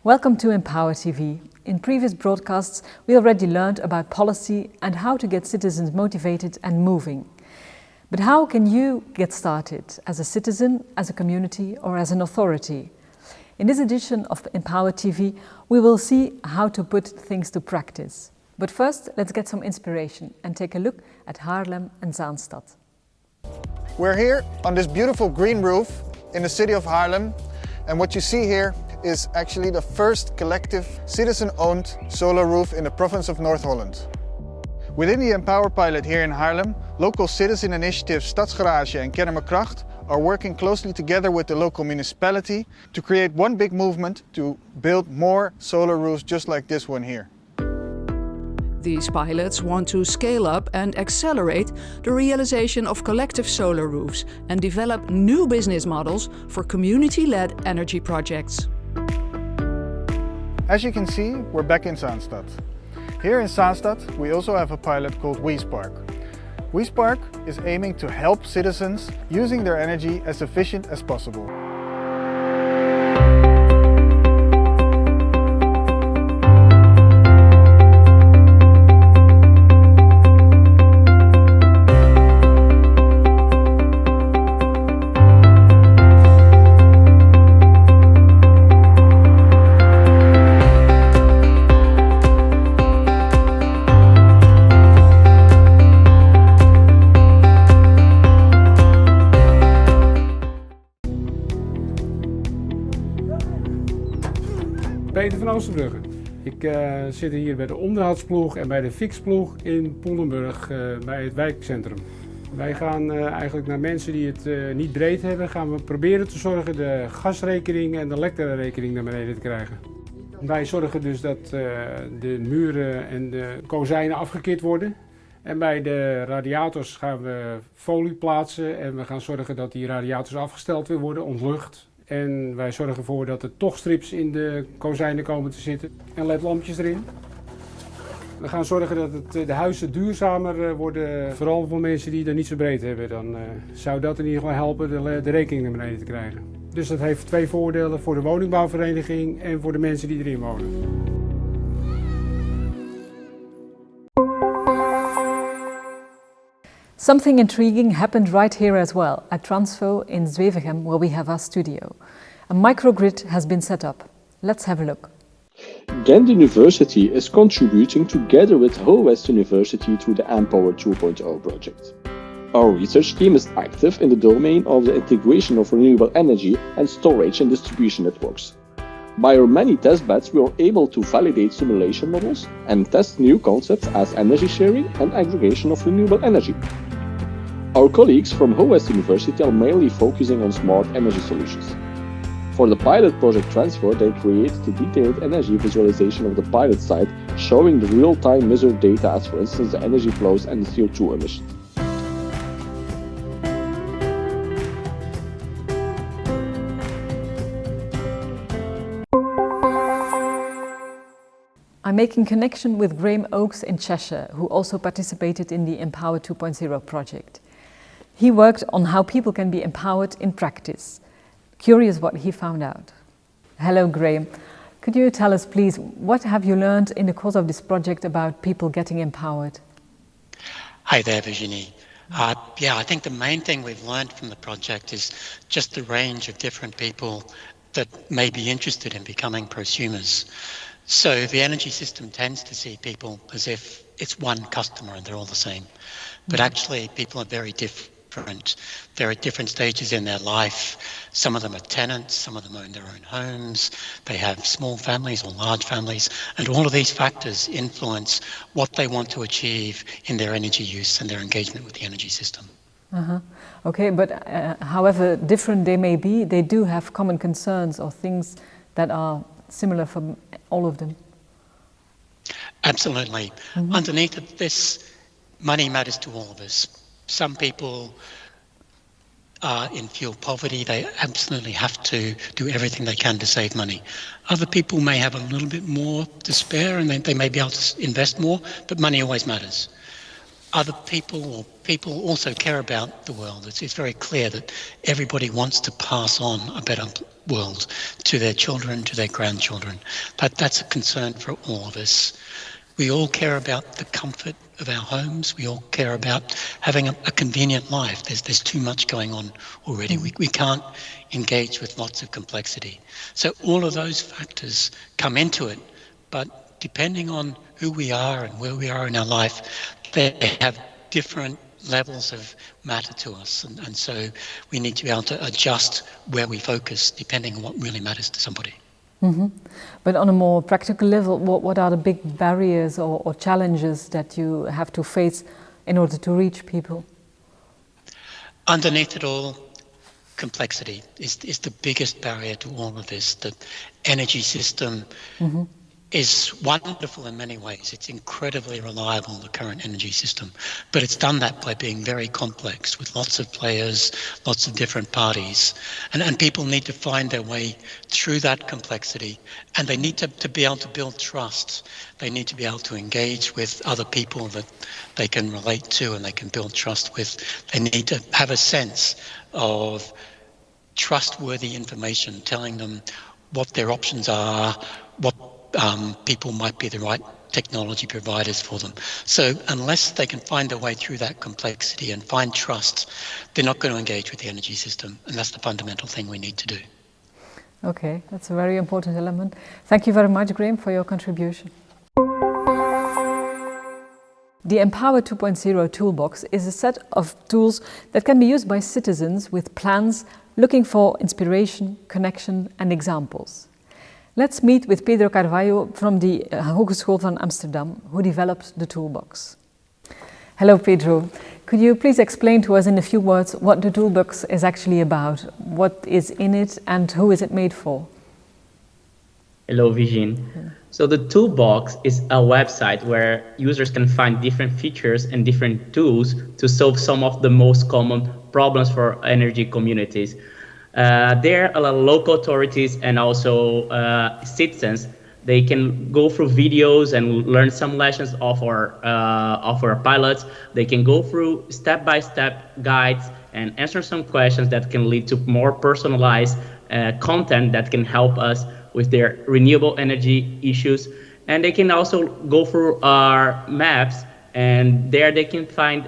Welcome to Empower TV. In previous broadcasts, we already learned about policy and how to get citizens motivated and moving. But how can you get started as a citizen, as a community, or as an authority? In this edition of Empower TV, we will see how to put things to practice. But first, let's get some inspiration and take a look at Haarlem and Zaanstad. We're here on this beautiful green roof in the city of Haarlem, and what you see here is actually the first collective citizen-owned solar roof in the province of North Holland. Within the Empower pilot here in Haarlem, local citizen initiatives Stadsgarage and Kennemerkracht are working closely together with the local municipality to create one big movement to build more solar roofs just like this one here. These pilots want to scale up and accelerate the realization of collective solar roofs and develop new business models for community-led energy projects. As you can see, we're back in Zaanstad. Here in Zaanstad, we also have a pilot called WeSpark. WeSpark is aiming to help citizens using their energy as efficient as possible. Peter van Oosterbrugge. Ik zit hier bij de onderhoudsploeg en bij de fixploeg in Pollenburg bij het wijkcentrum. Wij gaan eigenlijk naar mensen die het niet breed hebben, gaan we proberen te zorgen de gasrekening en de elektrarekening naar beneden te krijgen. Wij zorgen dus dat de muren en de kozijnen afgekeerd worden. En bij de radiators gaan we folie plaatsen en we gaan zorgen dat die radiators afgesteld weer worden, ontlucht. En wij zorgen ervoor dat er toch strips in de kozijnen komen te zitten en ledlampjes erin. We gaan zorgen dat de huizen duurzamer worden, vooral voor mensen die er niet zo breed hebben. Dan zou dat in ieder geval helpen de rekening naar beneden te krijgen. Dus dat heeft twee voordelen voor de woningbouwvereniging en voor de mensen die erin wonen. Something intriguing happened right here as well, at Transfo in Zwevegem, where we have our studio. A microgrid has been set up. Let's have a look. Ghent University is contributing together with West University to the Empower 2.0 project. Our research team is active in the domain of the integration of renewable energy and storage and distribution networks. By our many testbeds, we are able to validate simulation models and test new concepts as energy sharing and aggregation of renewable energy. Our colleagues from West University are mainly focusing on smart energy solutions. For the pilot project transfer, they created a detailed energy visualization of the pilot site, showing the real-time measured data as, for instance, the energy flows and the CO2 emissions. I'm making connection with Graham Oakes in Cheshire, who also participated in the Empower 2.0 project. He worked on how people can be empowered in practice. Curious what he found out. Hello, Graham. Could you tell us, please, what have you learned in the course of this project about people getting empowered? Hi there, Virginie. I think the main thing we've learned from the project is just the range of different people that may be interested in becoming prosumers. So the energy system tends to see people as if it's one customer and they're all the same. But actually people are very different. They're at different stages in their life. Some of them are tenants, some of them own their own homes. They have small families or large families. And all of these factors influence what they want to achieve in their energy use and their engagement with the energy system. Okay, but however different they may be, they do have common concerns or things that are similar for all of them. Absolutely. Underneath this, money matters to all of us. Some people are in fuel poverty. They absolutely have to do everything they can to save money. Other people may have a little bit more to spare and they may be able to invest more, but money always matters. other people or people also care about the world. It's very clear that everybody wants to pass on a better world to their children, to their grandchildren. That's a concern for all of us. We all care about the comfort of our homes. We all care about having a convenient life. There's too much going on already. We can't engage with lots of complexity. So all of those factors come into it, but depending on who we are and where we are in our life, they have different levels of matter to us. And so we need to be able to adjust where we focus depending on what really matters to somebody. Mm-hmm. But on a more practical level, what are the big barriers or challenges that you have to face in order to reach people? Underneath it all, complexity is the biggest barrier to all of this. The energy system is wonderful in many ways. It's incredibly reliable, the current energy system, but it's done that by being very complex with lots of players, lots of different parties, and people need to find their way through that complexity, and they need to be able to build trust. They need to be able to engage with other people that they can relate to and they can build trust with. They need to have a sense of trustworthy information, telling them what their options are, what people might be the right technology providers for them. So unless they can find their way through that complexity and find trust, they're not going to engage with the energy system. And that's the fundamental thing we need to do. Okay, that's a very important element. Thank you very much, Graham, for your contribution. The Empower 2.0 Toolbox is a set of tools that can be used by citizens with plans looking for inspiration, connection and examples. Let's meet with Pedro Carvalho from the Hogeschool van Amsterdam, who developed the toolbox. Hello, Pedro. Could you please explain to us in a few words what the toolbox is actually about, what is in it and who is it made for? Hello, Virginie. So the toolbox is a website where users can find different features and different tools to solve some of the most common problems for energy communities. There are local authorities and also citizens. They can go through videos and learn some lessons of our pilots. They can go through step-by-step guides and answer some questions that can lead to more personalized content that can help us with their renewable energy issues. And they can also go through our maps, and there they can find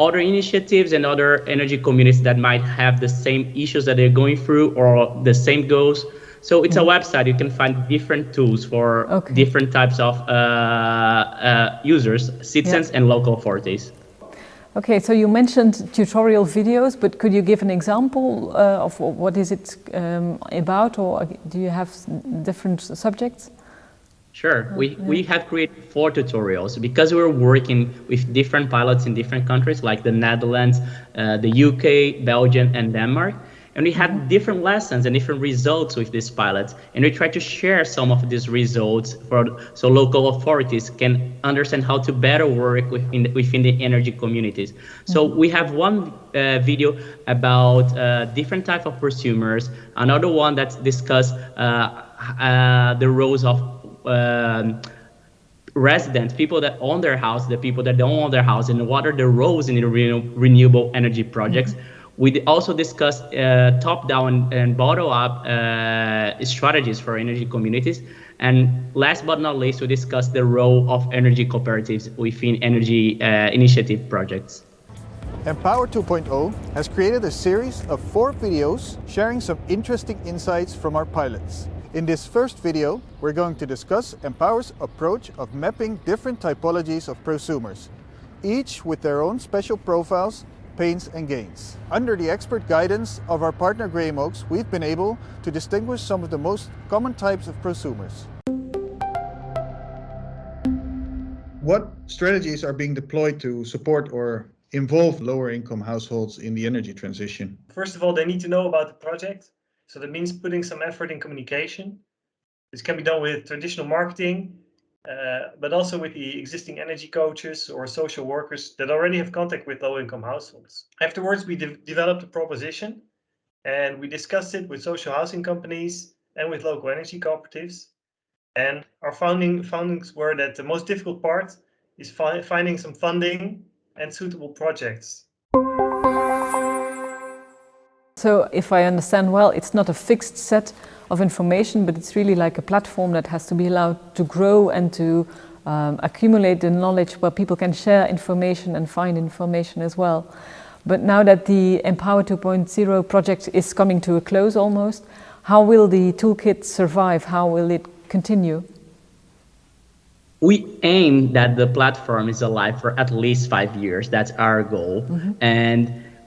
other initiatives and other energy communities that might have the same issues that they're going through or the same goals. So it's a website. You can find different tools for different types of users, citizens and local authorities. Okay, so you mentioned tutorial videos, but could you give an example of what is it about, or do you have different subjects? Sure. We have created 4 tutorials because we're working with different pilots in different countries like the Netherlands, the UK, Belgium, and Denmark. And we had different lessons and different results with these pilots. And we try to share some of these results so local authorities can understand how to better work within the energy communities. So we have one video about different types of prosumers, another one that discusses the roles of residents, people that own their house, the people that don't own their house, and what are the roles in the renewable energy projects. We also discussed top-down and bottom-up strategies for energy communities. And last but not least, we discussed the role of energy cooperatives within energy initiative projects. Empower 2.0 has created a series of 4 videos sharing some interesting insights from our pilots. In this first video, we're going to discuss Empower's approach of mapping different typologies of prosumers, each with their own special profiles, pains and gains. Under the expert guidance of our partner Graham Oakes, we've been able to distinguish some of the most common types of prosumers. What strategies are being deployed to support or involve lower income households in the energy transition? First of all, they need to know about the project. So that means putting some effort in communication. This can be done with traditional marketing, but also with the existing energy coaches or social workers that already have contact with low-income households. Afterwards, we developed a proposition and we discussed it with social housing companies and with local energy cooperatives. And our findings were that the most difficult part is finding some funding and suitable projects. So if I understand well, it's not a fixed set of information, but it's really like a platform that has to be allowed to grow and to accumulate the knowledge where people can share information and find information as well. But now that the Empower 2.0 project is coming to a close almost, how will the toolkit survive? How will it continue? We aim that the platform is alive for at least 5 years. That's our goal. And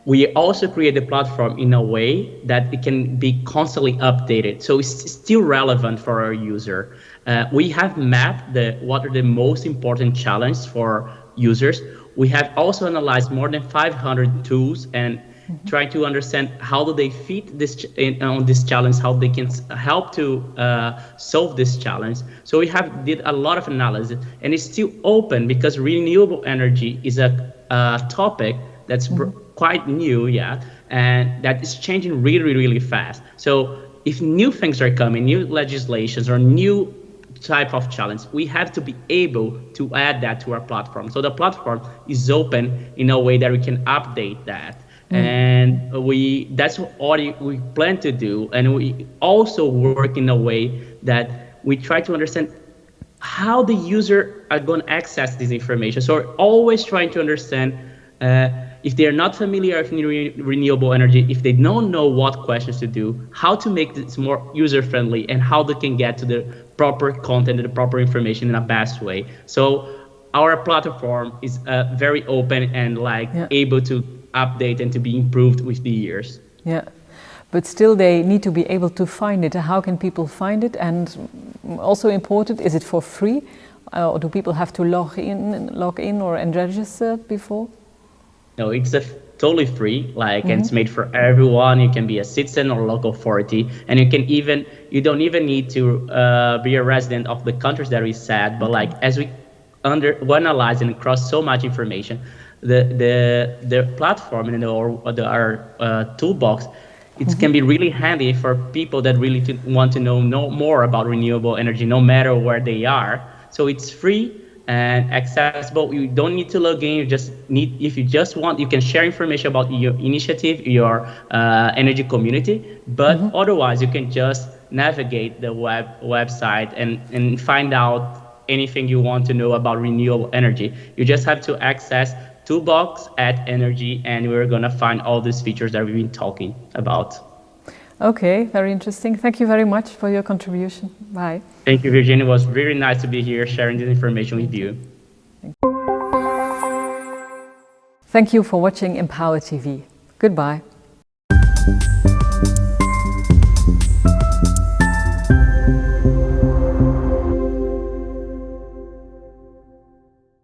we also create the platform in a way that it can be constantly updated, so it's still relevant for our user. We have mapped what are the most important challenges for users. We have also analyzed more than 500 tools and try to understand how do they fit on this challenge, how they can help to solve this challenge. So we did a lot of analysis, and it's still open because renewable energy is a topic that's quite new yet, and that is changing really, really fast. So if new things are coming, new legislations or new type of challenge, we have to be able to add that to our platform. So the platform is open in a way that we can update that. And that's what we plan to do. And we also work in a way that we try to understand how the user are going to access this information. So we're always trying to understand if they're not familiar with renewable energy, if they don't know what questions to do, how to make this more user-friendly, and how they can get to the proper content and the proper information in a best way. So our platform is very open and able to update and to be improved with the years. Yeah, but still they need to be able to find it. How can people find it? And also important, is it for free? Or do people have to log in or register before? No, it's totally free, and it's made for everyone. You can be a citizen or local authority, and you don't even need to be a resident of the countries that we said, but as we analyze and cross so much information, the platform and our toolbox, it can be really handy for people that really want to know more about renewable energy, no matter where they are. So it's free and accessible. You don't need to log in. If you just want, you can share information about your initiative, your energy community. But otherwise, you can just navigate the website and find out anything you want to know about renewable energy. You just have to access Toolbox @energy, and we're gonna find all these features that we've been talking about. Okay, very interesting. Thank you very much for your contribution. Bye. Thank you, Virginia. It was really nice to be here sharing this information with you. Thank you for watching Empower TV. Goodbye.